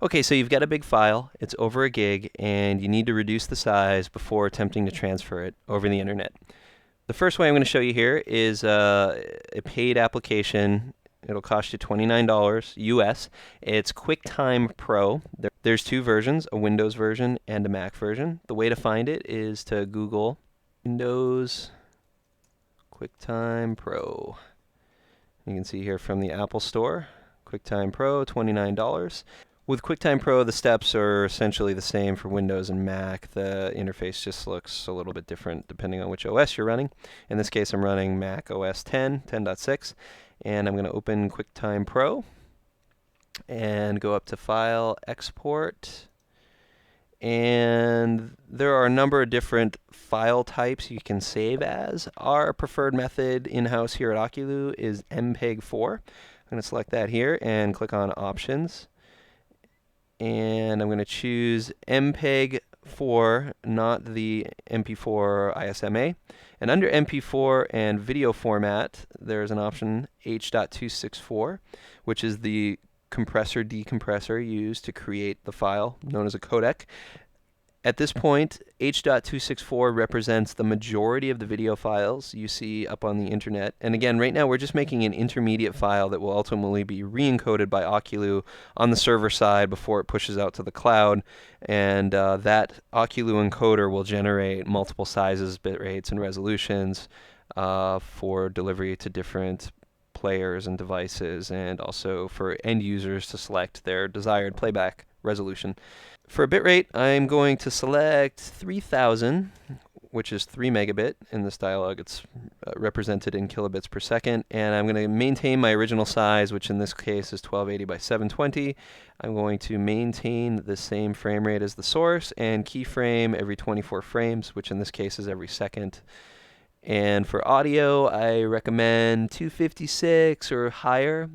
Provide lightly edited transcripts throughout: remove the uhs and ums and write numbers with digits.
Okay, so you've got a big file, it's over a gig, and you need to reduce the size before attempting to transfer it over the internet. The first way I'm going to show you here is a paid application. It'll cost you $29 US. It's QuickTime Pro. There's two versions, a Windows version and a Mac version. The way to find it is to Google Windows QuickTime Pro. You can see here from the Apple Store, QuickTime Pro, $29. With QuickTime Pro, the steps are essentially the same for Windows and Mac. The interface just looks a little bit different depending on which OS you're running. In this case, I'm running Mac OS 10, 10.6, and I'm going to open QuickTime Pro and go up to File, Export. And there are a number of different file types you can save as. Our preferred method in-house here at Oculu is MPEG-4. I'm going to select that here and click on Options. And I'm going to choose MPEG-4, not the MP4 ISMA. And under MP4 and video format, there's an option H.264, which is the compressor-decompressor used to create the file, known as a codec. At this point, H.264 represents the majority of the video files you see up on the internet. And again, right now we're just making an intermediate file that will ultimately be re-encoded by Oculu on the server side before it pushes out to the cloud. And that Oculu encoder will generate multiple sizes, bit rates, and resolutions for delivery to different players and devices, and also for end users to select their desired playback resolution. For bitrate, I'm going to select 3000, which is 3 megabit. In this dialog, it's represented in kilobits per second. And I'm going to maintain my original size, which in this case is 1280 by 720. I'm going to maintain the same frame rate as the source and keyframe every 24 frames, which in this case is every second. And for audio, I recommend 256 or higher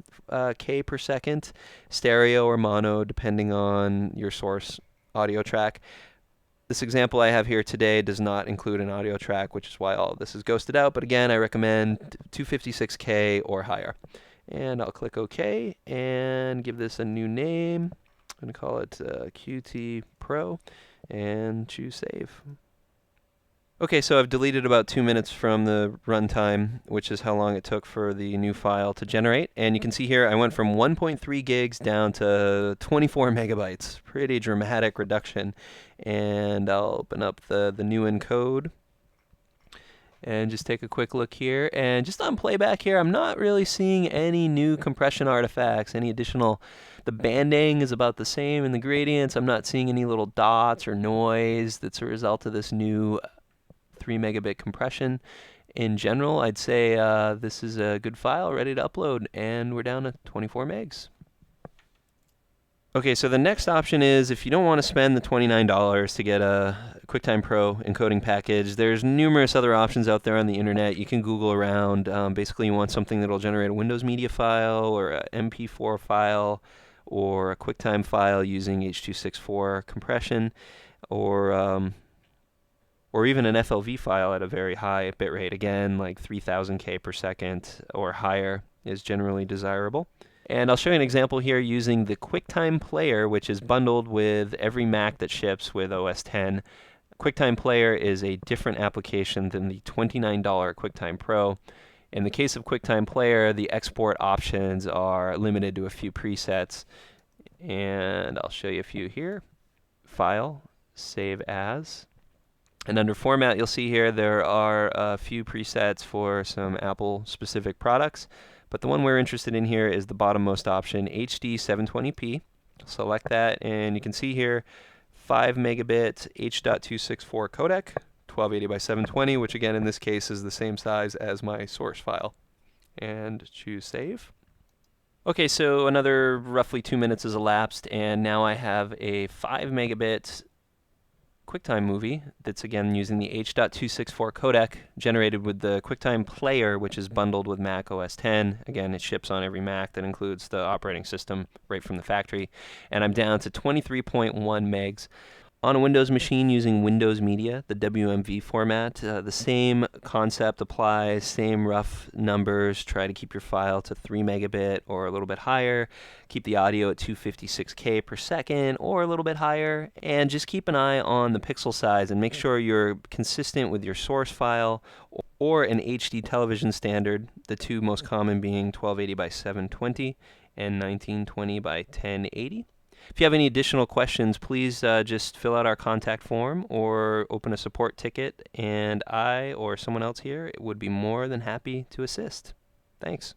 K per second, stereo or mono, depending on your source audio track. This example I have here today does not include an audio track, which is why all of this is ghosted out. But again, I recommend 256K or higher. And I'll click OK and give this a new name. I'm going to call it QT Pro and choose Save. Okay, so I've deleted about 2 minutes from the runtime, which is how long it took for the new file to generate. And you can see here I went from 1.3 gigs down to 24 megabytes. Pretty dramatic reduction. And I'll open up the new Encode and just take a quick look here. And just on playback here, I'm not really seeing any new compression artifacts, any additional. The banding is about the same in the gradients. I'm not seeing any little dots or noise that's a result of this new 3 megabit compression. In general, I'd say this is a good file ready to upload, and we're down to 24 megs. Okay, so the next option is if you don't want to spend the $29 to get a QuickTime Pro encoding package, there's numerous other options out there on the internet. You can Google around. Basically, you want something that'll generate a Windows media file or an MP4 file or a QuickTime file using H.264 compression, or even an FLV file at a very high bitrate. Again, like 3000K per second or higher is generally desirable. And I'll show you an example here using the QuickTime Player, which is bundled with every Mac that ships with OS 10. QuickTime Player is a different application than the $29 QuickTime Pro. In the case of QuickTime Player, the export options are limited to a few presets. And I'll show you a few here. File, Save As. And under Format, you'll see here there are a few presets for some Apple-specific products. But the one we're interested in here is the bottommost option, HD 720p. Select that, and you can see here 5 megabit H.264 codec, 1280 by 720, which again in this case is the same size as my source file. And choose Save. Okay, so another roughly 2 minutes has elapsed, and now I have a 5 megabit QuickTime movie that's again using the H.264 codec generated with the QuickTime Player, which is bundled with Mac OS 10. Again, it ships on every Mac. That includes the operating system right from the factory. And I'm down to 23.1 megs. On a Windows machine using Windows Media, the WMV format, the same concept applies, same rough numbers. Try to keep your file to 3 megabit or a little bit higher. Keep the audio at 256K per second or a little bit higher. And just keep an eye on the pixel size and make sure you're consistent with your source file or an HD television standard, the two most common being 1280 by 720 and 1920 by 1080. If you have any additional questions, please just fill out our contact form or open a support ticket, and I or someone else here would be more than happy to assist. Thanks.